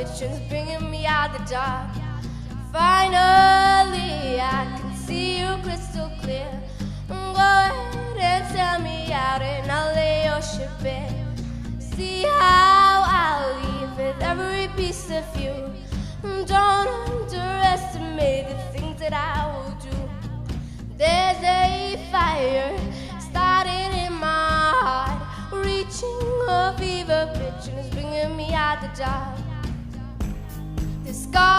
bitch and bringing me out the dark. Finally, I can see you crystal clear. Go ahead and tell me out and I'll lay your ship bare. See how I'll leave with every piece of you. Don't underestimate the things that I will do. There's a fire starting in my heart, reaching a fever pitch and it's bringing me out the dark. The sky